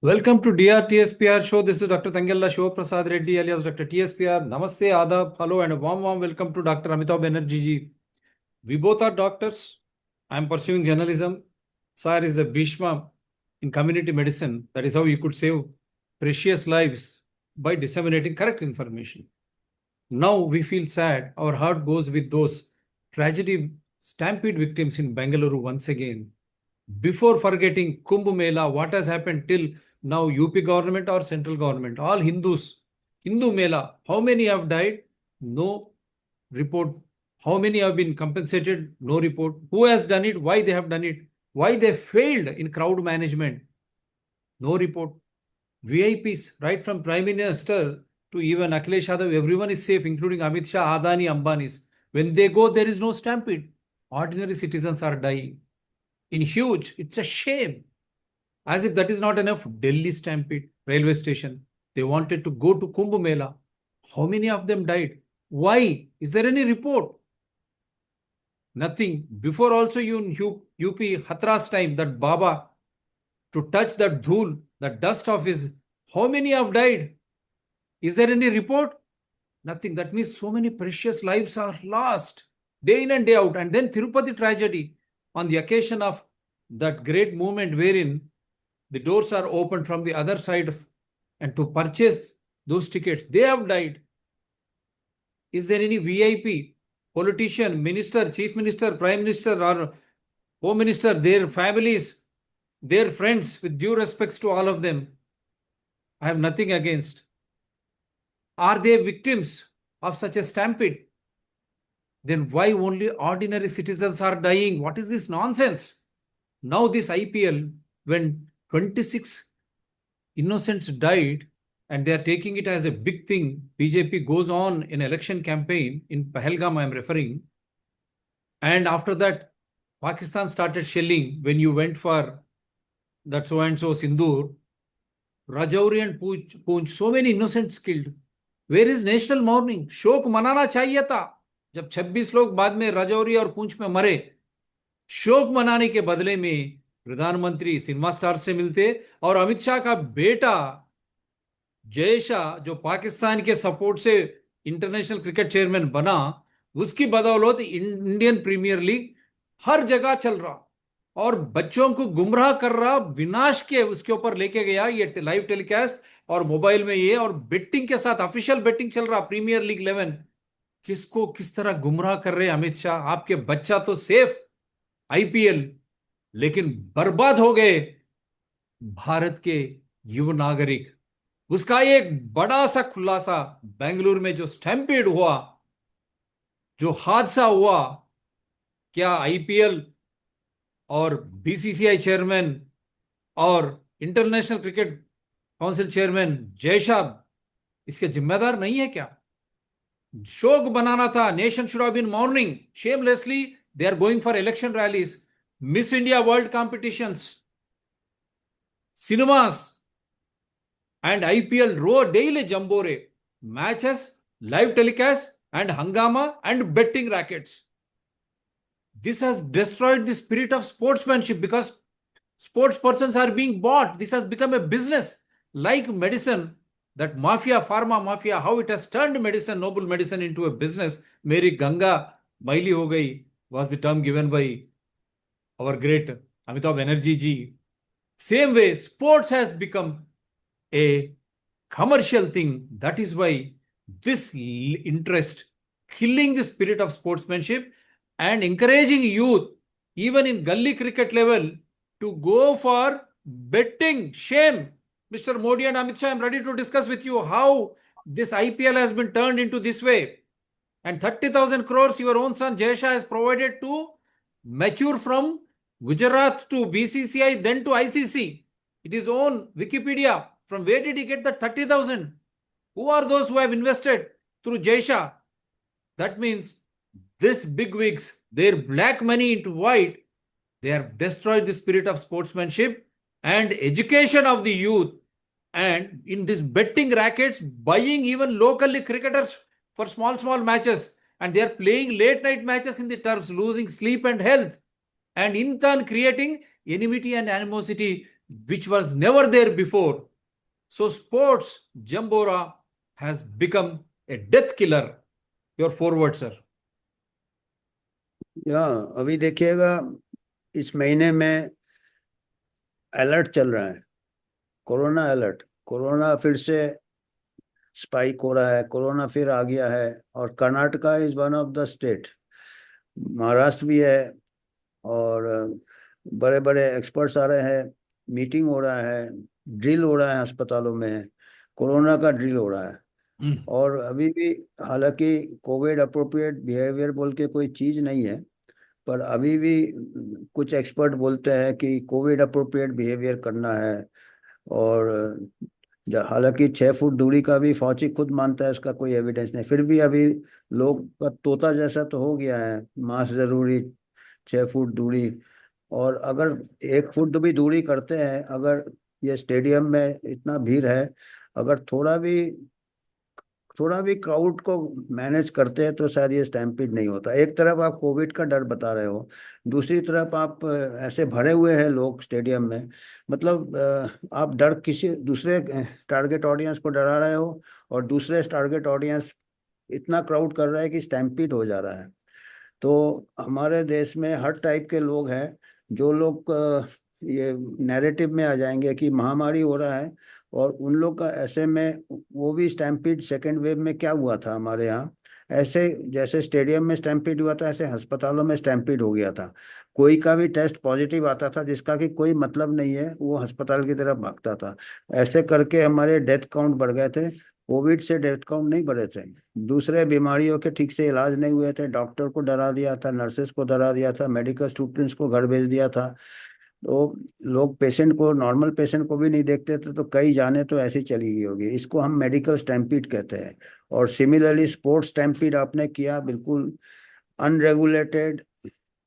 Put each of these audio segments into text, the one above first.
Welcome to DRTSPR show. This is Dr. Tangella Shiva Prasad Reddy alias Dr. TSPR. Namaste, Adab, hello, and a warm welcome to Dr. Amitabh Banerjee ji. We both are doctors. I am pursuing journalism. Sir is a Bhishma in community medicine. That is how you could save precious lives by disseminating correct information. Now we feel sad. Our heart goes with those tragedy stampede victims in Bengaluru once again. Before forgetting Kumbh Mela, what has happened till now, UP government or central government, all Hindus, Hindu Mela, how many have died? No report. How many have been compensated? No report. Who has done it? Why they have done it? Why they failed in crowd management? No report. VIPs, right from Prime Minister to even Akhilesh Yadav, everyone is safe, including Amit Shah, Adani, Ambanis. When they go, there is no stampede. Ordinary citizens are dying. In huge, it's a shame. As if that is not enough, Delhi stampede, railway station. They wanted to go to Kumbh Mela. How many of them died? Why? Is there any report? Nothing. Before also in UP, Hathras time, that Baba, to touch that dhul, that dust of his, how many have died? Is there any report? Nothing. That means so many precious lives are lost day in and day out. And then Tirupati tragedy on the occasion of that great movement wherein the doors are opened from the other side and to purchase those tickets, they have died. Is there any VIP, politician, minister, chief minister, prime minister or home minister, their families, their friends, with due respects to all of them? I have nothing against. Are they victims of such a stampede? Then why only ordinary citizens are dying? What is this nonsense? Now this IPL, when 26 innocents died and they are taking it as a big thing, BJP goes on in election campaign in Pahalgam, I am referring. And after that, Pakistan started shelling when you went for that so-and-so Sindoor, Rajouri and Poonch, so many innocents killed. Where is national mourning? शोक मनाना चाहिए था. जब 26 लोग बाद में राजौरी और पूंछ में मरे, शोक मनाने के बदले में प्रधानमंत्री सिनेमा स्टार से मिलते और अमित शाह का बेटा जय शाह, जो पाकिस्तान के सपोर्ट से इंटरनेशनल क्रिकेट चेयरमैन बना, उसकी बदौलत इंडियन प्रीमियर लीग हर जगह चल रहा और बच्चों को गुमराह कर रहा, विनाश के उसके ऊपर लेके गया ये लाइव टेलीकास्ट और मोबाइल में ये, और बेटिंग के साथ ऑफिशियल बेटिंग चल रहा प्रीमियर लीग 11. किसको किस तरह गुमराह कर रहे अमित शाह? आपके बच्चा तो सेफ IPL, लेकिन बर्बाद हो गए भारत के युवा नागरिक. उसका एक बड़ा सा खुलासा, बेंगलुरु में जो स्टैम्पेड हुआ, जो हादसा हुआ, क्या IPL और BCCI चेयरमैन और international cricket council chairman Jay Shah इसके जिम्मेदार नहीं है क्या? शोक बनाना था. Nation should have been mourning. Shamelessly they are going for election rallies, miss India world competitions, cinemas and IPL row daily jambore matches, live telecast and hangama and betting rackets. This has destroyed the spirit of sportsmanship because sports persons are being bought. This has become a business like medicine. That mafia, pharma mafia, how it has turned medicine, noble medicine, into a business. Meri Ganga maili ho gayi was the term given by our great Amitabh Banerjee ji. Same way, sports has become a commercial thing. That is why this interest, killing the spirit of sportsmanship and encouraging youth, even in gully cricket level, to go for betting. Shame. Mr. Modi and Amit Shah, I am ready to discuss with you how this IPL has been turned into this way. And 30,000 crores your own son Jay Shah has provided to mature from Gujarat to BCCI, then to ICC. It is own Wikipedia. From where did he get that 30,000? Who are those who have invested through Jay Shah? That means this big wigs, their black money into white, they have destroyed the spirit of sportsmanship and education of the youth. And in this betting rackets, buying even locally cricketers for small matches, and they are playing late night matches in the turfs, losing sleep and health, and in turn creating enmity and animosity which was never there before. So sports Jambora has become a death killer. Your forward, sir. या अभी देखिएगा, इस महीने में alert चल रहा है, corona alert. Corona फिर से स्पाइक हो रहा है, कोरोना फिर आ गया है। और Karnataka is one of the state, Maharashtra भी है, और बड़े बड़े एक्सपर्ट्स आ रहे हैं, मीटिंग हो रहा है, ड्रिल हो रहा है अस्पतालों में, कोरोना का ड्रिल हो रहा है। और अभी भी, हालांकि कोविड अप्रोप्रिएट बिहेवियर बोल के कोई चीज़ नहीं है, पर अभी भी कुछ एक्सपर्ट बोलते हैं कि कोविड अप्रोप्रिएट बिहेवियर करना है। और हालांकि 6 फुट दूरी का भी फौजी खुद मानता है, उसका कोई एविडेंस नहीं, फिर भी अभी लोग का तोता जैसा तो हो गया है, मास्क जरूरी, 6 फुट दूरी। और अगर 1 फुट भी दूरी करते हैं, अगर ये स्टेडियम में इतना भीड़ है, अगर थोड़ा भी क्राउड को मैनेज करते हैं तो शायद ये स्टैम्पीड नहीं होता। एक तरफ आप कोविड का डर बता रहे हो, दूसरी तरफ आप ऐसे भरे हुए हैं लोग स्टेडियम में, मतलब आप डर किसी दूसरे टारगेट ऑडियंस को डरा रहे हो, और दूसरे टारगेट ऑडियंस इतना क्राउड कर रहा है कि स्टैम्पीड हो जा रहा है। तो हमारे देश में हर टाइप के लोग हैं। जो लोग ये नैरेटिव में आ जाएंगे कि महामारी हो रहा है, और उन लोग का ऐसे में, वो भी स्टैम्पीड सेकेंड वेव में क्या हुआ था हमारे यहाँ, ऐसे जैसे स्टेडियम में स्टैम्पीड हुआ था, ऐसे अस्पतालों में स्टैम्पीड हो गया था। कोई का भी टेस्ट पॉजिटिव आता था जिसका कि कोई मतलब नहीं है, वो अस्पताल की तरफ भागता था। ऐसे करके हमारे डेथ काउंट बढ़ गए थे। कोविड से डेथ काउंट नहीं बढ़े थे, दूसरे बीमारियों के ठीक से इलाज नहीं हुए थे, डॉक्टर को डरा दिया था, नर्सेस को डरा दिया था, मेडिकल स्टूडेंट्स को घर भेज दिया था। तो लोग पेशेंट को, नॉर्मल पेशेंट को भी नहीं देखते थे, तो कई जाने तो ऐसी चली गई होगी। इसको हम मेडिकल स्टैम्पीड कहते हैं। और सिमिलरली स्पोर्ट्स स्टैम्पीड आपने किया, बिल्कुल अनरेगुलेटेड,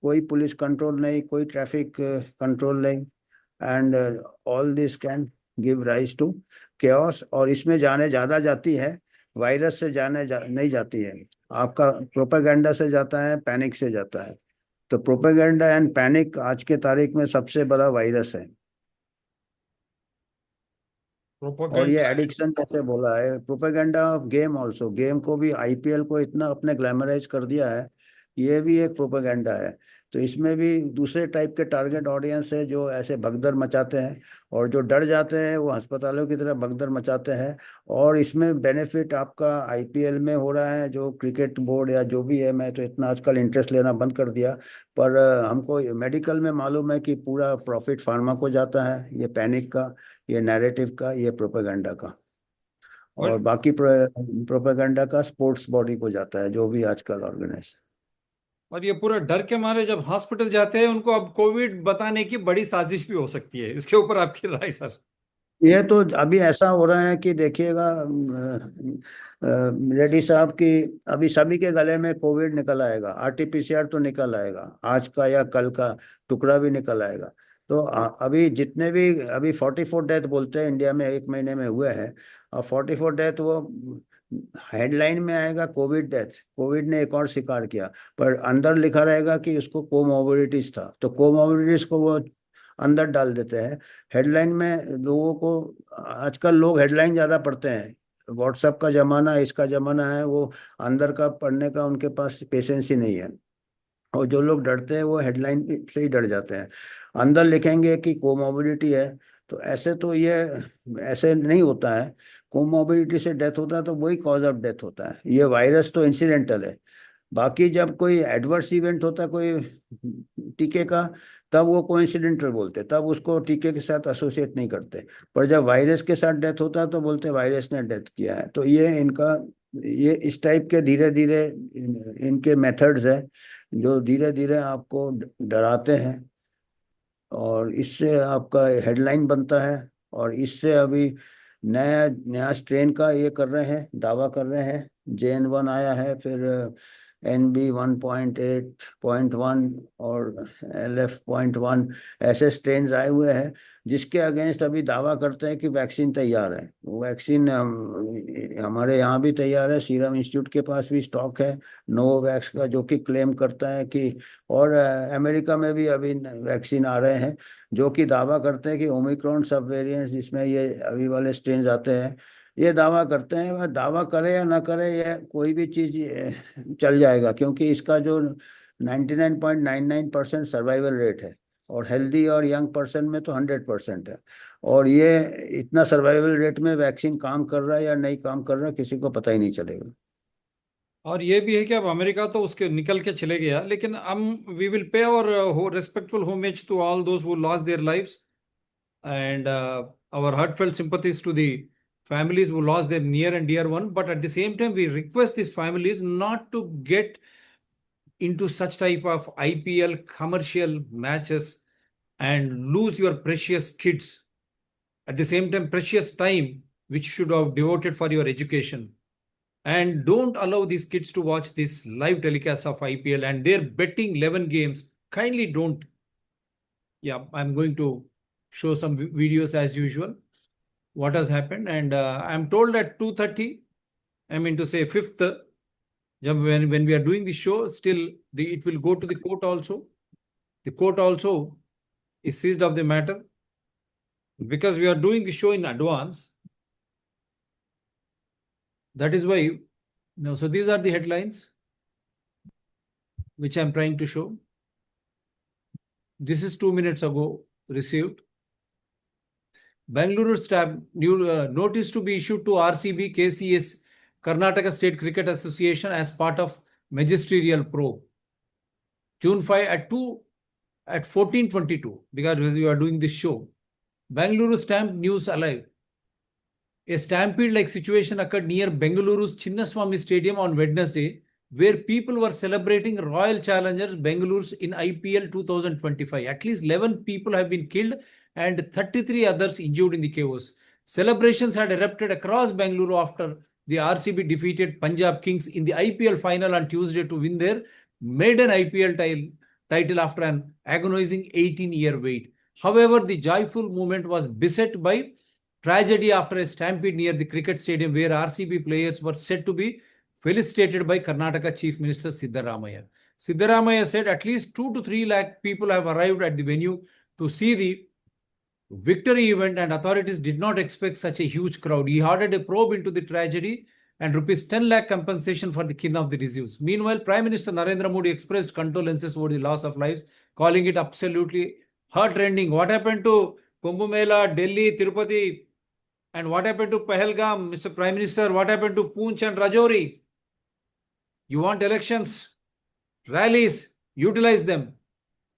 कोई पुलिस कंट्रोल नहीं, कोई ट्रैफिक कंट्रोल नहीं, and all this can give rise to chaos। और इसमें जाने ज़्यादा जाती है, वायरस से नहीं जाती है, आपका प्रोपेगेंडा से जाता है, पैनिक से जाता है। तो प्रोपेगेंडा एंड पैनिक आज के तारीख में सबसे बड़ा वायरस है। और ये Propaganda. एडिक्शन जैसे बोला है, propaganda of game also, game को भी, आईपीएल को इतना अपने ग्लैमराइज कर दिया है, ये भी एक प्रोपेगेंडा है। तो इसमें भी दूसरे टाइप के टारगेट ऑडियंस है जो ऐसे भगदड़ मचाते हैं, और जो डर जाते हैं वो अस्पतालों की तरफ भगदड़ मचाते हैं। और इसमें बेनिफिट आपका आईपीएल में हो रहा है, जो क्रिकेट बोर्ड या जो भी है, मैं तो इतना आजकल इंटरेस्ट लेना बंद कर दिया। पर हमको मेडिकल में मालूम है कि पूरा प्रॉफिट फार्मा को जाता है, ये पैनिक का, ये नैरेटिव का, ये प्रोपेगेंडा का। और और बाकी प्रोपेगेंडा का स्पोर्ट्स बॉडी को जाता है, जो भी आजकल ऑर्गेनाइज। और ये पूरा डर के मारे जब हॉस्पिटल जाते हैं उनको अब कोविड बताने की बड़ी साजिश भी हो सकती है। इसके ऊपर आपकी राय, सर? ये तो अभी ऐसा हो रहा है कि देखिएगा, रेड्डी साहब की, अभी सभी के गले में कोविड निकल आएगा, आरटीपीसीआर तो निकल आएगा, आज का या कल का टुकड़ा भी निकल आएगा। तो अभी जितने भी, अभी 44 डेथ बोलते हैं इंडिया में एक महीने में हुए हैं, और 44 डेथ वो हेडलाइन में आएगा कोविड डेथ, कोविड ने एक और शिकार किया, पर अंदर लिखा रहेगा कि उसको कोमोबिडिटीज था, तो कोमोबिडिटीज को वो अंदर डाल देते हैं हेडलाइन में। लोगों को, आजकल लोग हेडलाइन ज़्यादा पढ़ते हैं, व्हाट्सएप का ज़माना, इसका ज़माना है, वो अंदर का पढ़ने का उनके पास पेशेंस ही नहीं है। और जो लोग डरते हैं वो हेडलाइन से ही डर जाते हैं। अंदर लिखेंगे कि कोमोबिडिटी है, तो ऐसे तो ये ऐसे नहीं होता है। कोमोबिडिटी से डेथ होता है तो वही कॉज ऑफ डेथ होता है, ये वायरस तो इंसिडेंटल है। बाकी जब कोई एडवर्स इवेंट होता है कोई टीके का, तब वो कोइंसिडेंटल बोलते, तब उसको टीके के साथ एसोसिएट नहीं करते। पर जब वायरस के साथ डेथ होता है तो बोलते हैं वायरस ने डेथ किया है। तो ये इनका, ये इस टाइप के धीरे धीरे इनके मेथड्स है, जो धीरे धीरे आपको डराते हैं, और इससे आपका हेडलाइन बनता है। और इससे अभी नया नया स्ट्रेन का ये कर रहे हैं, दावा कर रहे हैं, JN1 आया है, फिर NB1.8.1 और LF.1, ऐसे स्ट्रेन आए हुए हैं, जिसके अगेंस्ट अभी दावा करते हैं कि वैक्सीन तैयार है। वैक्सीन हमारे यहाँ भी तैयार है, सीरम इंस्टीट्यूट के पास भी स्टॉक है नोवैक्स का, जो कि क्लेम करता है कि, और अमेरिका में भी अभी वैक्सीन आ रहे हैं जो कि दावा करते हैं कि ओमिक्रॉन सब वेरिएंट्स जिसमें ये अभी वाले स्ट्रेन आते हैं, ये दावा करते हैं, वह दावा करे या ना करे, ये कोई भी चीज चल जाएगा, क्योंकि इसका जो 99.99% सर्वाइवल रेट है, और हेल्दी और यंग पर्सन में तो 100% है। और ये इतना सर्वाइवल रेट में वैक्सीन काम कर रहा है या नहीं काम कर रहा है, किसी को पता ही नहीं चलेगा। और ये भी है कि अब अमेरिका तो उसके निकल के चले गया, लेकिन हम we will pay our respectful homage to all those who lost their lives, and our heartfelt sympathies to the families who lost their near and dear one. But at the same time, we request these families not to get into such type of IPL commercial matches and lose your precious kids. At the same time, precious time which should have devoted for your education. And don't allow these kids to watch this live telecast of IPL and their betting 11 games. Kindly don't. Yeah, I'm going to show some videos as usual. What has happened, and I'm told at 2:30, I mean to say 5th, when we are doing the show, still it will go to the court also. The court also is seized of the matter because we are doing the show in advance. That is why. No, so these are the headlines which I'm trying to show. This is 2 minutes ago received. Bangalore staff new notice to be issued to RCB, KCS, Karnataka State Cricket Association as part of magisterial probe. June 5 at 2 at 14:22, because we are doing this show. Bangalore stamp news alive. A stampede-like situation occurred near Bengaluru's Chinnaswamy Stadium on Wednesday, where people were celebrating Royal Challengers Bengaluru's in IPL 2025. At least 11 people have been killed and 33 others injured in the chaos. Celebrations had erupted across Bengaluru after the RCB defeated Punjab Kings in the IPL final on Tuesday to win their maiden IPL title after an agonizing 18-year wait. However, the joyful moment was beset by tragedy after a stampede near the cricket stadium where RCB players were said to be felicitated by Karnataka Chief Minister Siddaramaiah. Siddaramaiah said at least 2 to 3 lakh people have arrived at the venue to see the victory event, and authorities did not expect such a huge crowd. He ordered a probe into the tragedy and rupees 10 lakh compensation for the kin of the deceased. Meanwhile, Prime Minister Narendra Modi expressed condolences over the loss of lives, calling it absolutely heartrending. What happened to Kumbh Mela, Delhi, Tirupati, and what happened to Pahalgam, Mr. Prime Minister? What happened to Poonch and Rajouri? You want elections, rallies, utilize them.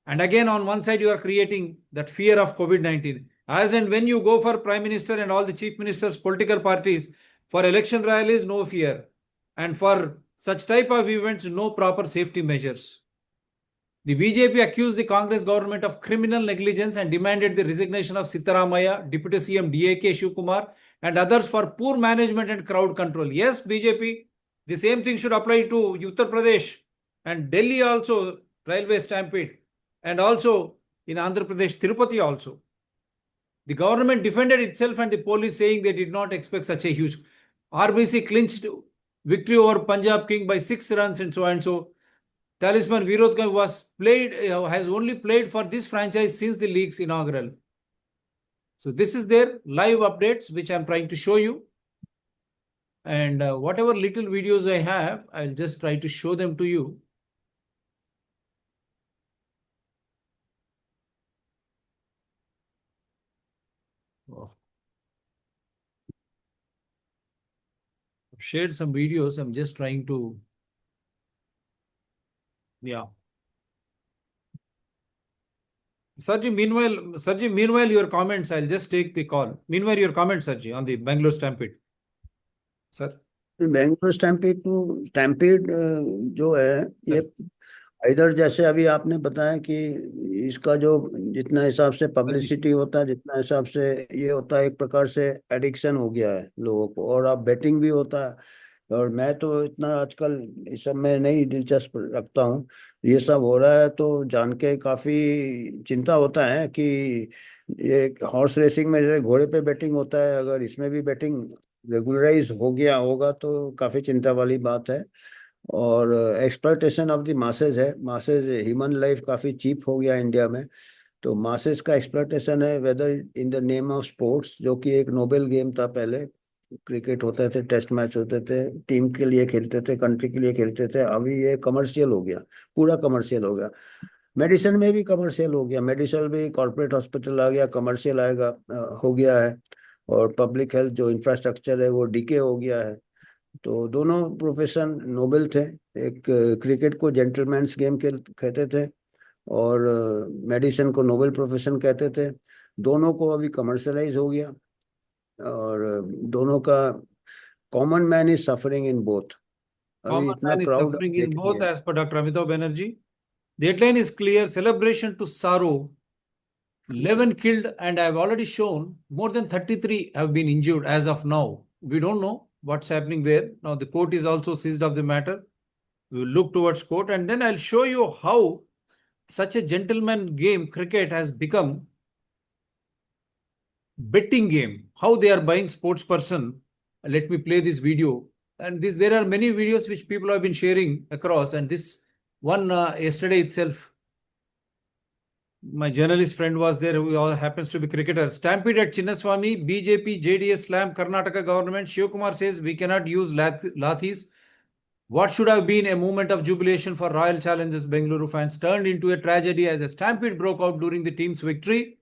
And again, on one side, you are creating that fear of COVID-19. As and when you go for Prime Minister and all the Chief Ministers, political parties, for election rallies, no fear. And for such type of events, no proper safety measures. The BJP accused the Congress government of criminal negligence and demanded the resignation of Sitaramayya, Deputy CM DAK Shivkumar, and others for poor management and crowd control. Yes, BJP, the same thing should apply to Uttar Pradesh and Delhi also, railway stampede, and also in Andhra Pradesh, Tirupati also. The government defended itself and the police saying they did not expect such a huge. RBC clinched victory over Punjab King by 6 runs and so and so. Talisman Virod has only played for this franchise since the league's inaugural. So this is their live updates, which I'm trying to show you. And whatever little videos I have, I'll just try to show them to you. Oh. I've shared some videos. I'm just trying to, yeah. Sarji, meanwhile, your comments, I'll just take the call. Meanwhile, your comments, Sarji, on the Bangalore Stampede. Sir. Bangalore stampede जो है, ये इधर जैसे अभी आपने बताया कि इसका जो जितना हिसाब से पब्लिसिटी होता है, जितना हिसाब से ये होता है, एक प्रकार से एडिक्शन हो गया है लोगों को, और अब बेटिंग भी होता है। और मैं तो इतना आजकल इस सब में नहीं दिलचस्प रखता हूँ। ये सब हो रहा है तो जान के काफी चिंता होता है कि ये हॉर्स रेसिंग में जैसे घोड़े पे बेटिंग होता है, अगर इसमें भी बेटिंग रेगुलराइज हो गया होगा तो काफी चिंता वाली बात है। और एक्सप्लॉयटेशन ऑफ द मासेज है, मासेज ह्यूमन लाइफ काफी चीप हो गया इंडिया में। तो मासेस का एक्सप्लॉयटेशन है, whether in the name of sports, जो कि एक नोबेल गेम था पहले। क्रिकेट होते थे, टेस्ट मैच होते थे, टीम के लिए खेलते थे, कंट्री के लिए खेलते थे। अभी ये कमर्शियल हो गया, पूरा कमर्शियल हो गया। मेडिसिन में भी कमर्शियल हो गया, मेडिसिन भी कॉर्पोरेट हॉस्पिटल आ गया, कमर्शियल आएगा, हो गया है। और पब्लिक हेल्थ जो इंफ्रास्ट्रक्चर है वो डीके हो गया है। तो दोनों प्रोफेशन नोबेल थे। एक क्रिकेट को जेंटलमैन्स गेम के कहते थे, और मेडिसिन को नोबेल प्रोफेशन कहते थे। दोनों को अभी कमर्शलाइज हो गया, और दोनों का common man is suffering in both. अभी Common इतना man is crowd suffering in देखती both, है। as per Dr. Amitabh Banerjee. The headline is clear: celebration to sorrow. 11 killed, and I've already shown more than 33 have been injured as of now. We don't know what's happening there. Now, the court is also seized of the matter. We will look towards court, and then I'll show you how such a gentleman game, cricket, has become betting game. How they are buying sports person. Let me play this video. And this, there are many videos which people have been sharing across, and this one yesterday itself, my journalist friend was there who happens to be cricketer. Stampede at Chinnaswamy, BJP, JDS slam Karnataka government. Shiv Kumar says we cannot use lathis. What should have been a moment of jubilation for Royal Challengers Bengaluru fans turned into a tragedy as a stampede broke out during the team's victory.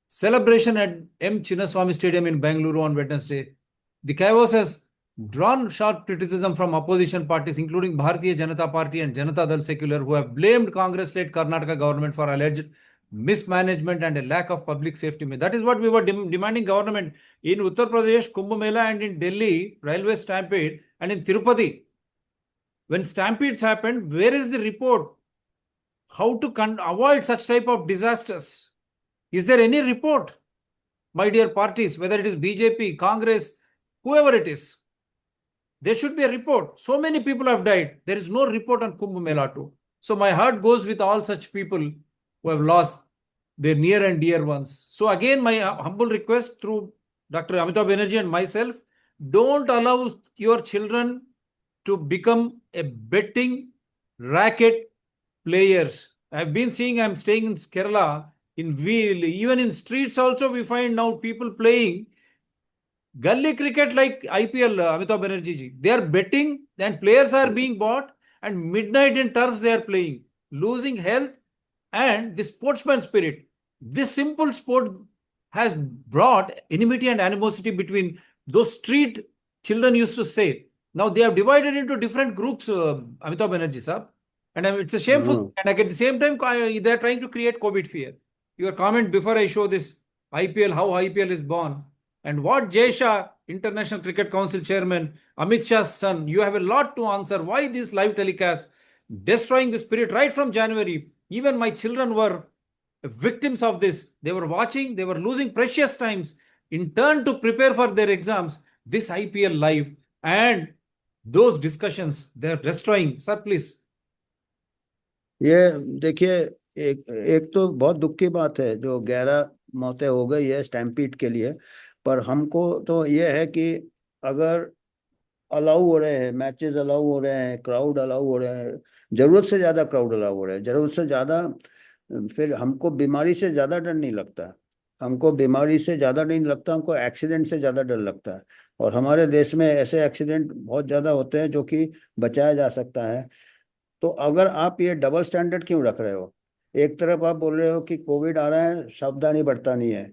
Celebration at M. Chinnaswamy Stadium in Bengaluru on Wednesday. The chaos has drawn sharp criticism from opposition parties, including Bharatiya Janata Party and Janata Dal Secular, who have blamed Congress-led Karnataka government for alleged mismanagement and a lack of public safety. That is what we were demanding government in Uttar Pradesh, Kumbh Mela, and in Delhi, railway stampede, and in Tirupati. When stampedes happened, where is the report? How to avoid such type of disasters? Is there any report? My dear parties, whether it is BJP, Congress, whoever it is, there should be a report. So many people have died. There is no report on Kumbh Mela too. So my heart goes with all such people who have lost their near and dear ones. So again, my humble request through Dr. Amitabh Banerjee and myself, don't allow your children to become a betting racket players. I've been seeing, I'm staying in Kerala, in Wheel, even in streets also we find now people playing gully cricket like IPL, Amitabh Banerjee ji. They are betting and players are being bought, and midnight in turfs they are playing, losing health and the sportsman spirit. This simple sport has brought enmity and animosity between those street children used to say. Now they have divided into different groups, Amitabh Banerjee sir. And it's a shameful thing. And at the same time, they are trying to create COVID fear. Your comment before I show this IPL, how IPL is born, and what Jay Shah, International Cricket Council Chairman, Amit Shah's son, you have a lot to answer. Why this live telecast destroying the spirit right from January? Even my children were victims of this. They were watching, they were losing precious times in turn to prepare for their exams. This IPL live and those discussions, they're destroying. Sir, please. ये देखिए, एक एक तो बहुत दुख की बात है जो 11 मौतें हो गई है स्टैम्पीड के लिए। पर हमको तो ये है कि अगर अलाउ हो रहे हैं, मैचेस अलाउ हो रहे हैं, क्राउड अलाउ हो रहे हैं, जरूरत से ज़्यादा क्राउड अलाउ हो रहे हैं, जरूरत से ज़्यादा, फिर हमको बीमारी से ज़्यादा डर नहीं लगता। हमको बीमारी से ज़्यादा नहीं लगता, हमको एक्सीडेंट से ज़्यादा डर लगता है। और हमारे देश में ऐसे एक्सीडेंट बहुत ज़्यादा होते हैं जो कि बचाया जा सकता है। तो अगर आप ये डबल स्टैंडर्ड क्यों रख रहे हो? एक तरफ आप बोल रहे हो कि कोविड आ रहा है, सावधानी बरता नहीं है,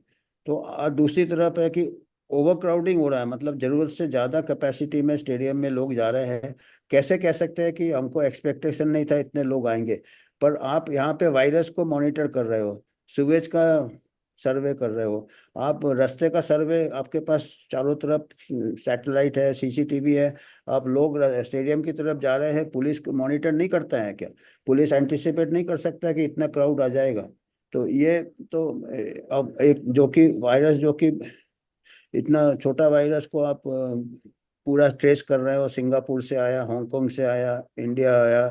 तो दूसरी तरफ है कि ओवर क्राउडिंग हो रहा है, मतलब जरूरत से ज्यादा कैपेसिटी में स्टेडियम में लोग जा रहे हैं। कैसे कह सकते हैं कि हमको एक्सपेक्टेशन नहीं था इतने लोग आएंगे? पर आप यहाँ पे वायरस को मॉनिटर कर रहे हो, सुवेज का सर्वे कर रहे हो, आप रास्ते का सर्वे, आपके पास चारों तरफ सैटेलाइट है, सीसीटीवी है, आप लोग स्टेडियम की तरफ जा रहे हैं, पुलिस को मॉनिटर नहीं करता है क्या? पुलिस एंटिसिपेट नहीं कर सकता कि इतना क्राउड आ जाएगा? तो ये तो अब एक जो कि वायरस, जो कि इतना छोटा वायरस को आप पूरा ट्रेस कर रहे हो, सिंगापुर से आया, हांगकांग से आया, इंडिया आया,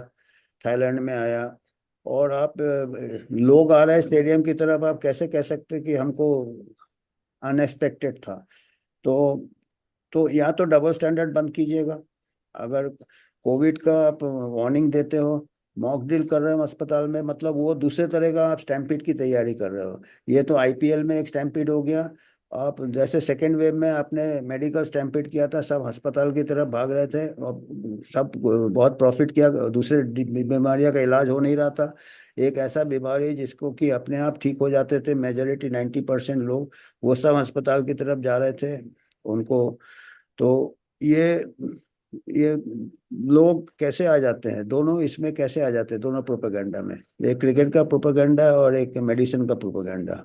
थाईलैंड में आया, और आप लोग आ रहे हैं स्टेडियम की तरफ, आप कैसे कह सकते कि हमको अनएक्सपेक्टेड था? तो या तो डबल स्टैंडर्ड बंद कीजिएगा। अगर कोविड का आप वार्निंग देते हो मॉक ड्रिल कर रहे हो अस्पताल में, मतलब वो दूसरे तरह का आप स्टैम्पीड की तैयारी कर रहे हो। ये तो आईपीएल में एक स्टैम्पीड हो गया। आप जैसे सेकेंड वेव में आपने मेडिकल स्टैम्पीड किया था, सब अस्पताल की तरफ भाग रहे थे और सब बहुत प्रॉफिट किया, दूसरे बीमारियों का इलाज हो नहीं रहा था। एक ऐसा बीमारी जिसको कि अपने आप ठीक हो जाते थे मेजोरिटी 90% लोग, वो सब अस्पताल की तरफ जा रहे थे उनको। तो ये लोग कैसे आ जाते हैं, दोनों इसमें कैसे आ जाते हैं, दोनों प्रोपेगेंडा में, एक क्रिकेट का प्रोपेगेंडा और एक मेडिसिन का प्रोपेगेंडा।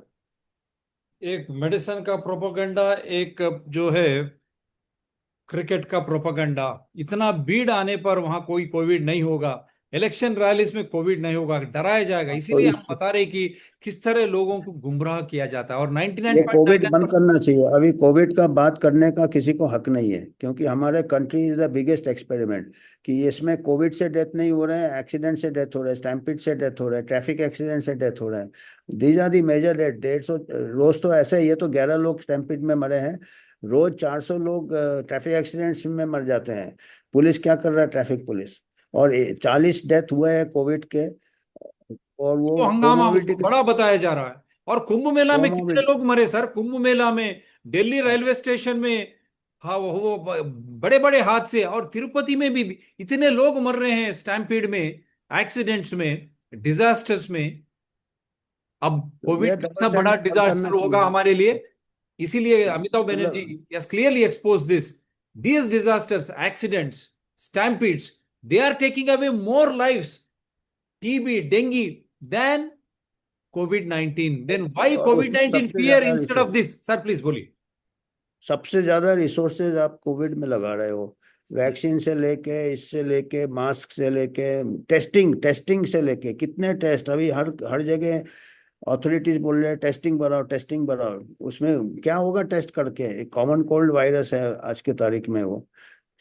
एक मेडिसिन का प्रोपोगंडा, एक जो है क्रिकेट का प्रोपागेंडा। इतना भीड़ आने पर वहां कोई कोविड नहीं होगा, इलेक्शन रैलीज में कोविड नहीं होगा, डराया जाएगा। हाँ, तो इसीलिए हम बता रहे कि किस तरह लोगों को गुमराह किया जाता है। और ये कोविड 99.99 बंद करना चाहिए, अभी कोविड का बात करने का किसी को हक नहीं है, क्योंकि हमारे country is the biggest experiment कि इसमें कोविड से डेथ नहीं हो रहे हैं, एक्सीडेंट से डेथ हो रहे हैं, स्टैम्पिड से डेथ हो रहे हैं, ट्रैफिक एक्सीडेंट से डेथ हो रहे हैं। These are the major death. 150 रोज तो ऐसे, ये तो 11 लोग स्टैम्पिड में मरे हैं, रोज 400 लोग ट्रैफिक एक्सीडेंट्स में मर जाते हैं। पुलिस क्या कर रहा है, ट्रैफिक पुलिस। और 40 डेथ हुए हैं कोविड के, और वो तो हंगामा कोमोबिडिटी उसको के बड़ा बताया जा रहा है। और कुंभ मेला में कितने कोमोबिड लोग मरे सर, कुंभ मेला में, दिल्ली रेलवे स्टेशन में। हाँ, वो बड़े बड़े हादसे, और तिरुपति में भी इतने लोग मर रहे हैं स्टैम्पीड में, एक्सीडेंट्स में, डिजास्टर्स में। अब कोविड ये डबल ऐसा बड़ा स्टैंडर्ड बंद करना डिजास्टर होगा चाहिए। हमारे लिए। इसीलिए अमिताभ बनर्जी मतलब has clearly exposed this. These disasters, accidents, stampedes, they are taking away more lives, TB, dengue, than COVID-19. Then why और उसमें COVID-19 सबसे fear ज्यादा instead of resource, this? Sir, please बोलिए। सबसे ज्यादा रिसोर्सेज आप कोविड में लगा रहे हो। वैक्सीन से लेके, इससे लेके, मास्क से लेके, टेस्टिंग टेस्टिंग से लेके, कितने टेस्ट अभी हर हर जगह अथॉरिटीज बोल रहे हैं टेस्टिंग बढ़ाओ, टेस्टिंग बढ़ाओ। उसमें क्या होगा टेस्ट करके, एक कॉमन कोल्ड वायरस है आज के तारीख में वो।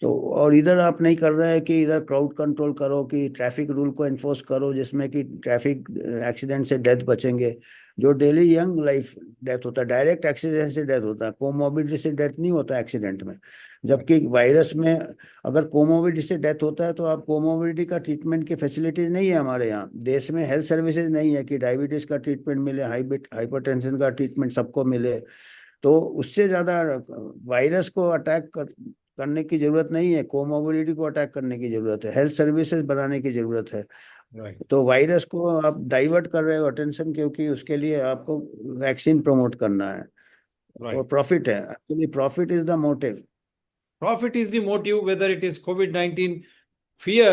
तो और इधर आप नहीं कर रहे हैं कि इधर क्राउड कंट्रोल करो, कि ट्रैफिक रूल को एनफोर्स करो जिसमें कि ट्रैफिक एक्सीडेंट से डेथ बचेंगे। जो डेली यंग लाइफ डेथ होता है, डायरेक्ट एक्सीडेंट से डेथ होता है, कोमोबिडिटी से डेथ नहीं होता एक्सीडेंट में। जबकि वायरस में अगर कोमोबिडिटी से डेथ होता है तो आप कोमोबिडिटी का ट्रीटमेंट की फैसिलिटीज नहीं है हमारे यहाँ देश में, हेल्थ सर्विसेज नहीं है कि डायबिटीज का ट्रीटमेंट मिले, हाइपरटेंशन का ट्रीटमेंट सबको मिले। तो उससे ज्यादा वायरस को अटैक करने की जरूरत नहीं है, कोमोबिलिटी को अटैक करने की जरूरत है, हेल्थ सर्विसेज बनाने की जरूरत है। Right, तो वायरस को आप डाइवर्ट कर रहे हो अटेंशन, क्योंकि उसके लिए आपको वैक्सीन प्रमोट करना है और right. प्रॉफिट है, actually profit is the motive. Profit is the motive, whether it is COVID-19 fear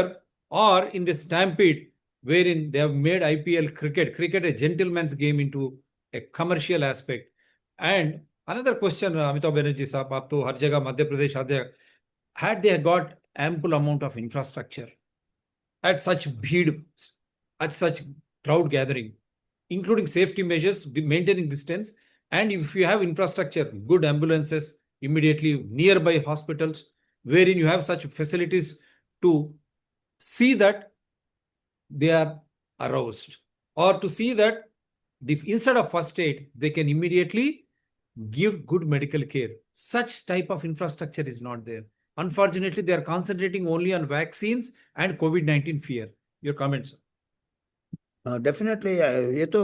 or in the stampede, wherein they have made IPL cricket a gentleman's game into a commercial aspect. And another question, Amitabh Banerjee साहब, आप तो हर जगह मध्य प्रदेश हर जगह, had they got ample amount of infrastructure at such bheed, at such crowd gathering, including safety measures, maintaining distance, and if you have infrastructure, good ambulances immediately nearby hospitals, wherein you have such facilities to see that they are aroused, or to see that instead of first aid, they can immediately give good medical care. Such type of infrastructure is not there. Unfortunately, they are concentrating only on vaccines and COVID-19 fear. Your comments? हाँ definitely, ये तो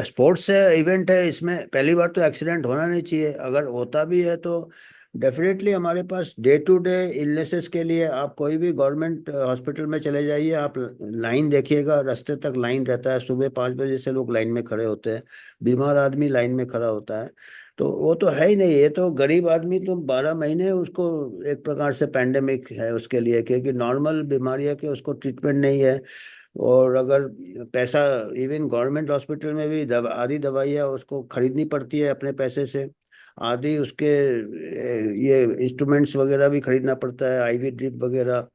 sports event है, इसमें पहली बार तो accident होना नहीं चाहिए, अगर होता भी है तो डेफिनेटली हमारे पास डे टू डे इलनेसेस के लिए आप कोई भी गवर्नमेंट हॉस्पिटल में चले जाइए, आप लाइन देखिएगा, रास्ते तक लाइन रहता है, सुबह 5 बजे से लोग लाइन में खड़े होते हैं, बीमार आदमी लाइन में खड़ा होता है। तो वो तो है ही नहीं, ये तो गरीब आदमी तो 12 महीने उसको एक प्रकार से पैंडेमिक है उसके लिए, क्योंकि नॉर्मल बीमारियां के उसको ट्रीटमेंट नहीं है। और अगर पैसा, इवन गवर्नमेंट हॉस्पिटल में भी आधी दवाइयाँ उसको खरीदनी पड़ती है अपने पैसे से, आधी उसके ये इंस्ट्रूमेंट्स वगैरह भी खरीदना पड़ता है, आईवी ड्रिप वगैरह,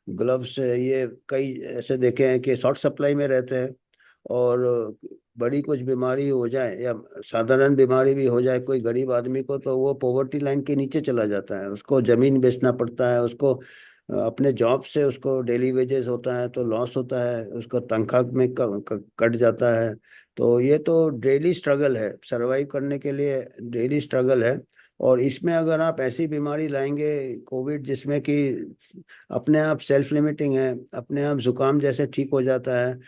ग्लव्स, ये कई ऐसे देखे हैं कि शॉर्ट सप्लाई में रहते हैं। और बड़ी कुछ बीमारी हो जाए या साधारण बीमारी भी हो जाए कोई गरीब आदमी को, तो वो पॉवर्टी लाइन के नीचे चला जाता है, उसको जमीन बेचना पड़ता है, उसको अपने जॉब से उसको डेली वेजेस होता है तो लॉस होता है, उसको तनख्वाह में कट जाता है। तो ये तो डेली स्ट्रगल है, सरवाइव करने के लिए डेली स्ट्रगल है। और इसमें अगर आप ऐसी बीमारी लाएंगे कोविड जिसमें कि अपने आप सेल्फ लिमिटिंग है, अपने आप जुकाम जैसे ठीक हो जाता है,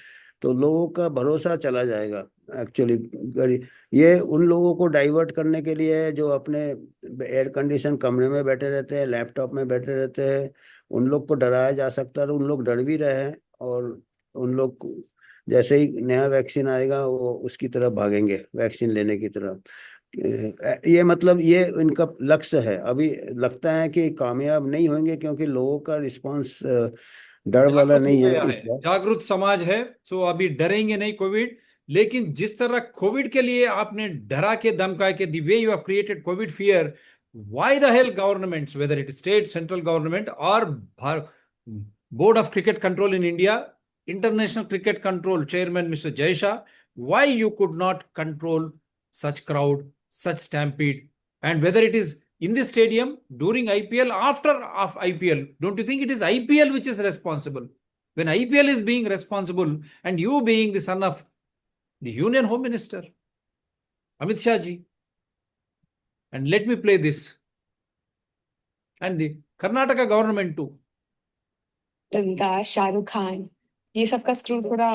तो लोगों का भरोसा चला जाएगा एक्चुअली। ये उन लोगों को डाइवर्ट करने के लिए है जो अपने एयर कंडीशन कमरे में बैठे रहते हैं, लैपटॉप में बैठे रहते हैं। उन लोग को डराया जा सकता है, और उन लोग डर भी रहे हैं, और उन लोग जैसे ही नया वैक्सीन आएगा वो उसकी तरफ भागेंगे, वैक्सीन लेने की तरफ। ये मतलब ये इनका लक्ष्य है। अभी लगता है कि कामयाब नहीं होंगे क्योंकि लोगों का रिस्पांस डर वाला जागरूक हो नहीं है गया इस है, बार। जागरूक समाज है। सो अभी डरेंगे नहीं कोविड। लेकिन जिस तरह कोविड के लिए आपने डरा के धमका के the way you have created covid fear, why the hell governments whether it state central government और board of cricket control in India, international cricket control chairman mister Jay Shah, why you could not control such crowd, such stampede, and whether it is in the stadium during IPL, after of IPL, don't you think it is IPL which is responsible? When IPL is being responsible, and you being the son of the Union Home Minister Amit Shah ji, and let me play this, and the Karnataka government too. दंगा, शाहरुख खान, ये सबका screw थोड़ा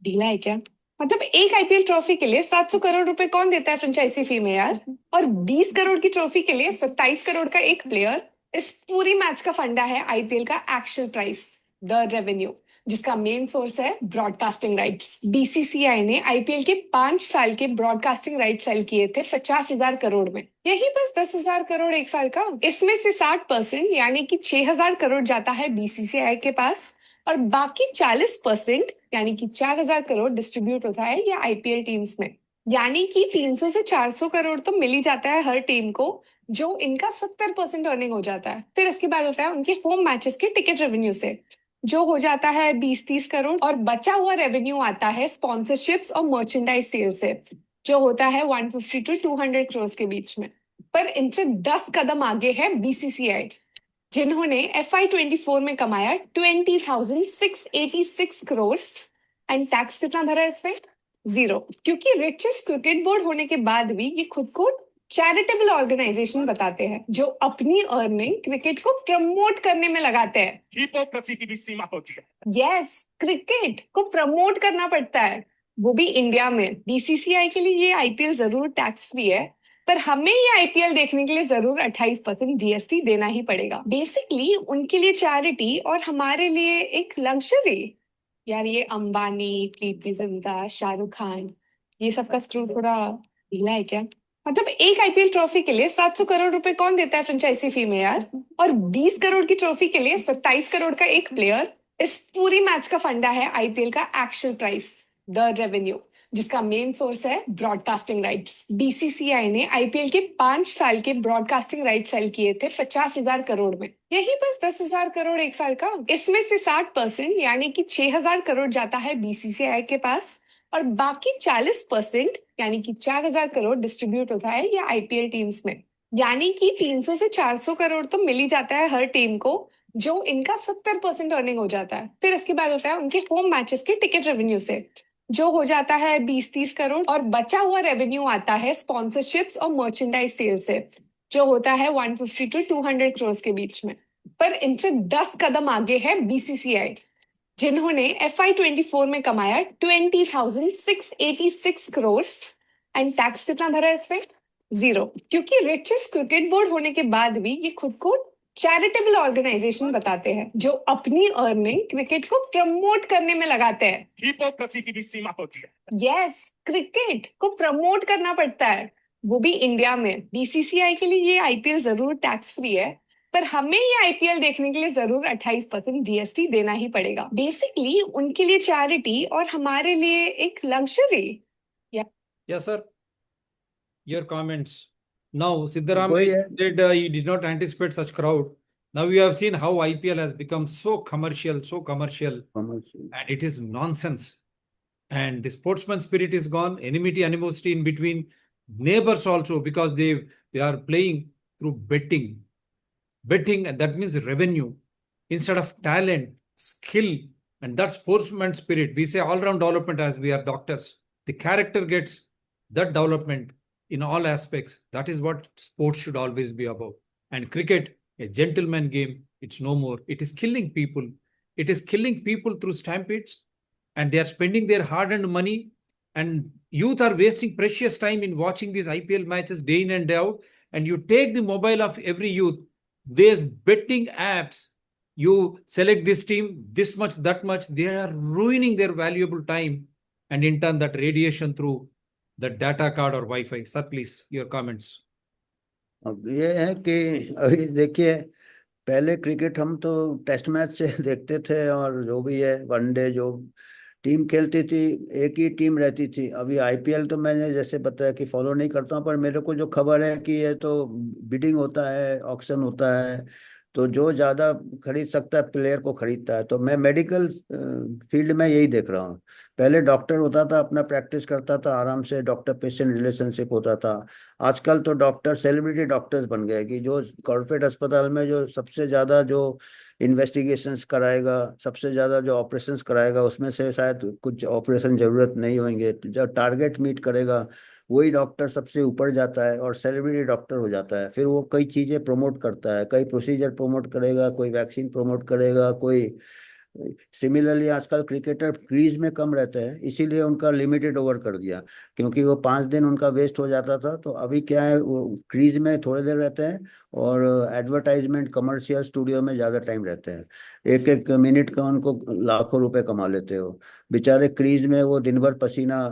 ढीला है क्या? मतलब एक IPL trophy के लिए 700 करोड़ रुपए कौन देता है फ्रेंचाइजी फी में यार? और 20 करोड़ की ट्रॉफी के लिए 27 करोड़ का एक प्लेयर। इस पूरी मैच का फंडा है आईपीएल का एक्चुअल प्राइस, द रेवेन्यू, जिसका मेन सोर्स है ब्रॉडकास्टिंग राइट्स। बीसीसीआई ने आईपीएल के 5 साल के ब्रॉडकास्टिंग राइट्स सेल किए थे 50,000 करोड़ में। यही बस 10,000 करोड़ एक साल का। इसमें से 60% यानी कि 6,000 करोड़ जाता है बीसीसीआई के पास, और बाकी 40% यानी कि 4,000 करोड़ डिस्ट्रीब्यूट होता है या आईपीएल टीम्स में। यानी कि 300 से 400 करोड़ तो मिल ही जाता है हर टीम को, जो इनका 70% अर्निंग हो जाता है। फिर इसके बाद होता है उनके होम मैचेस के टिकट रेवेन्यू से, जो हो जाता है 20-30 करोड़, और बचा हुआ रेवेन्यू आता है स्पॉन्सरशिप्स और मर्चेंडाइज सेल से, जो होता है 150 टू 200 करोड़ के बीच में। पर इनसे 10 कदम आगे है बीसीसीआई, जिन्होंने FY24 में कमाया 20,686 करोड़, एंड टैक्स कितना भरा इसमें? 0। क्योंकि रिचेस्ट क्रिकेट बोर्ड होने के बाद भी ये खुद को चैरिटेबल ऑर्गेनाइजेशन बताते हैं, जो अपनी अर्निंग क्रिकेट को प्रमोट करने में लगाते हैं। हिपोक्रेसी की भी सीमा होती है। यस, क्रिकेट को प्रमोट करना पड़ता है, वो भी इंडिया में। बीसीसीआई के लिए ये आईपीएल जरूर टैक्स फ्री है, पर हमें ये आईपीएल देखने के लिए जरूर 28% जीएसटी देना ही पड़ेगा। बेसिकली उनके लिए चैरिटी और हमारे लिए एक लग्जरी। यार ये अंबानी, प्रीति जिंटा, शाहरुख खान, ये सबका स्क्रू थोड़ा ढीला है क्या? मतलब एक आईपीएल ट्रॉफी के लिए 700 करोड़ रुपए कौन देता है फ्रेंचाइजी फी में यार? और 20 करोड़ की ट्रॉफी के लिए 27 करोड़ का एक प्लेयर। इस पूरी मैच का फंडा है आईपीएल का एक्चुअल प्राइस, द रेवेन्यू, जिसका मेन सोर्स है ब्रॉडकास्टिंग राइट्स। बीसीसीआई ने आईपीएल के 5 साल के ब्रॉडकास्टिंग राइट्स सेल किए थे 50,000 करोड़ में। यही बस 10,000 करोड़ एक साल का। इसमें से 60% यानी कि 6,000 करोड़ जाता है बीसीसीआई के पास, और बाकी 40% यानी कि 4,000 करोड़ डिस्ट्रीब्यूट होता है या आईपीएल टीम्स में। यानी कि 300 से 400 करोड़ तो मिल ही जाता है हर टीम को, जो इनका 70% अर्निंग हो जाता है। फिर इसके बाद होता है उनके होम मैचेस के टिकट रेवेन्यू से, जो हो जाता है 20-30 करोड़, और बचा हुआ रेवेन्यू आता है स्पॉन्सरशिप्स और मर्चेंडाइज सेल से, जो होता है 150 टू 200 करोड़ के बीच में। पर इनसे 10 कदम आगे है बीसीसीआई, जिन्होंने FY24 में कमाया 20,686 करोड़, एंड टैक्स कितना भरा इसमें? 0। क्योंकि रिचेस्ट क्रिकेट बोर्ड होने के बाद भी ये खुद को चैरिटेबल ऑर्गेनाइजेशन बताते हैं, जो अपनी अर्निंग क्रिकेट को प्रमोट करने में लगाते हैं। हिपोक्रेसी की भी सीमा होती है। यस, क्रिकेट को प्रमोट करना पड़ता है, वो भी इंडिया में। बीसीसीआई के लिए ये आईपीएल जरूर टैक्स फ्री है, पर हमें ये आईपीएल देखने के लिए जरूर 28% जीएसटी देना ही पड़ेगा। बेसिकली उनके लिए चैरिटी और हमारे लिए एक luxury. Yes, sir. Your comments. Now, वही Siddaramaiah है। said he did not anticipate such crowd. Now you have seen how IPL has become so commercial, and it is nonsense. And the sportsman spirit is gone. Enmity, animosity in between neighbors also, because they are playing through betting, and that means revenue instead of talent, skill, and that sportsman spirit. We say all-round development as we are doctors. The character gets that development in all aspects. That is what sports should always be about. And cricket, a gentleman game, it's no more. It is killing people. It is killing people through stampedes, and they are spending their hard-earned money. And youth are wasting precious time in watching these IPL matches day in and day out. And you take the mobile of every youth, there's betting apps. You select this team, this much, that much. They are ruining their valuable time, and in turn, that radiation through the data card or Wi-Fi. Sir, please, your comments. अब ये है कि अभी देखिए, पहले cricket हम तो test match से देखते थे, और जो भी है वनडे जो टीम खेलती थी एक ही टीम रहती थी। अभी आईपीएल तो मैंने जैसे बताया कि फॉलो नहीं करता हूँ, पर मेरे को जो खबर है कि ये तो बिडिंग होता है, ऑक्शन होता है, तो जो ज़्यादा खरीद सकता है प्लेयर को खरीदता है। तो मैं मेडिकल फील्ड में यही देख रहा हूँ। पहले डॉक्टर होता था, अपना प्रैक्टिस करता था आराम से, डॉक्टर पेशेंट रिलेशनशिप होता था। आजकल तो डॉक्टर सेलिब्रिटी डॉक्टर्स बन गए कि जो कॉर्पोरेट अस्पताल में जो सबसे ज़्यादा जो इन्वेस्टिगेशंस कराएगा, सबसे ज़्यादा जो ऑपरेशंस कराएगा, उसमें से शायद कुछ ऑपरेशन ज़रूरत नहीं होंगे। जो टारगेट मीट करेगा वही डॉक्टर सबसे ऊपर जाता है और सेलिब्रिटी डॉक्टर हो जाता है। फिर वो कई चीज़ें प्रमोट करता है, कई प्रोसीजर प्रमोट करेगा, कोई वैक्सीन प्रमोट करेगा, कोई। सिमिलरली आजकल क्रिकेटर क्रीज में कम रहते हैं, इसीलिए उनका लिमिटेड ओवर कर दिया, क्योंकि वो 5 दिन उनका वेस्ट हो जाता था। तो अभी क्या है, वो क्रीज में थोड़ी देर रहते हैं और एडवर्टाइजमेंट कमर्शियल स्टूडियो में ज़्यादा टाइम रहते हैं। एक एक मिनट का उनको लाखों रुपए कमा लेते हो। बेचारे क्रीज में वो दिन भर पसीना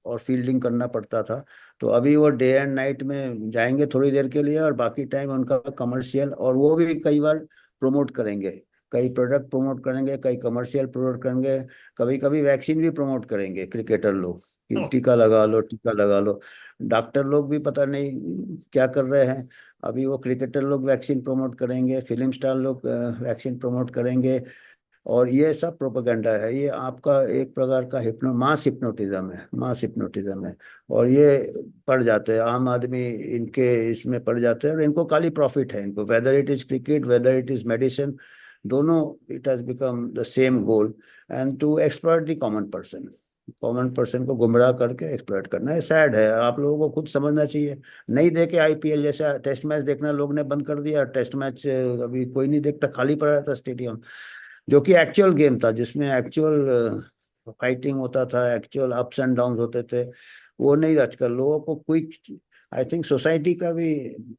और फील्डिंग करना पड़ता था। तो अभी वो डे एंड नाइट में जाएंगे थोड़ी देर के लिए, और बाकी टाइम उनका कमर्शियल, और वो भी कई बार प्रमोट करेंगे, कई प्रोडक्ट प्रमोट करेंगे, कई कमर्शियल प्रमोट करेंगे, कभी कभी वैक्सीन भी प्रमोट करेंगे क्रिकेटर लोग कि टीका लगा लो, टीका लगा लो। डॉक्टर लोग भी पता नहीं क्या कर रहे हैं। अभी वो क्रिकेटर लोग वैक्सीन प्रमोट करेंगे, फिल्म स्टार लोग वैक्सीन प्रमोट करेंगे, और ये सब प्रोपेगेंडा है। ये आपका एक प्रकार का मास हिप्नोटिज्म है, मास हिप्नोटिज्म है। और ये पड़ जाते हैं, आम आदमी इनके इसमें पड़ जाते हैं, और इनको खाली प्रॉफिट है इनको, whether it is cricket, whether it is medicine, दोनों it has become the same goal, and to exploit the common person को गुमराह करके एक्सप्लॉइट करना है। सैड है, आप लोगों को खुद समझना चाहिए। नहीं देखे आईपीएल, जैसा टेस्ट मैच देखना लोग ने बंद कर दिया, टेस्ट मैच अभी कोई नहीं देखता, खाली पड़ा रहता स्टेडियम, जो कि एक्चुअल गेम था, जिसमें एक्चुअल फाइटिंग होता था, एक्चुअल अप्स एंड डाउन होते थे। वो नहीं, आजकल लोगों को क्विक, आई थिंक सोसाइटी का भी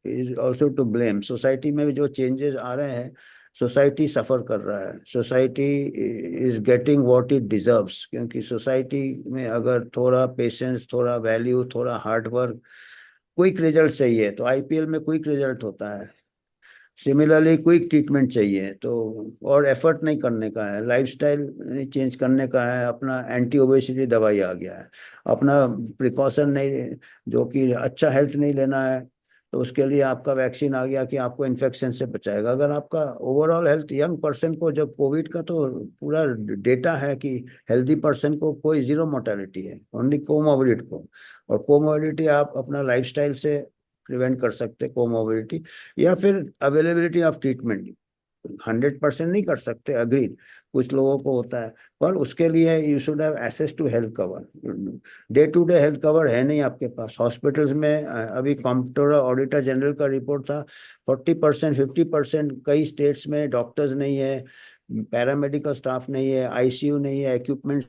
is also to blame. Society में भी जो चेंजेस आ रहे हैं, सोसाइटी सफ़र कर रहा है, society is getting what it deserves. क्योंकि सोसाइटी में अगर थोड़ा पेशेंस, थोड़ा वैल्यू, थोड़ा हार्ड वर्क, क्विक रिजल्ट चाहिए, तो आईपीएल में क्विक रिजल्ट होता है। सिमिलरली क्विक ट्रीटमेंट चाहिए, तो और एफर्ट नहीं करने का है, लाइफस्टाइल नहीं चेंज करने का है, अपना एंटी ओबेसिटी दवाई आ गया है, अपना प्रिकॉशन नहीं, जो कि अच्छा हेल्थ नहीं लेना है, तो उसके लिए आपका वैक्सीन आ गया कि आपको इन्फेक्शन से बचाएगा। अगर आपका ओवरऑल हेल्थ, यंग पर्सन को, जब कोविड का तो पूरा डेटा है कि हेल्दी पर्सन को कोई जीरो मोर्टेलिटी है, ओनली कोमोर्बिडिटी को, और कोमोर्बिडिटी आप अपना लाइफस्टाइल से प्रिवेंट कर सकते, कोमोर्बिडिटी, या फिर अवेलेबिलिटी ऑफ ट्रीटमेंट। 100% नहीं कर सकते, अग्रीड, कुछ लोगों को होता है, पर उसके लिए you should have access to health cover. Day to day health cover है नहीं आपके पास। हॉस्पिटल्स में अभी कॉम्प्ट्रोलर ऑडिटर जनरल का रिपोर्ट था, 40% 50% कई स्टेट्स में डॉक्टर्स नहीं है, पैरामेडिकल स्टाफ नहीं है, आईसीयू नहीं है, इक्विपमेंट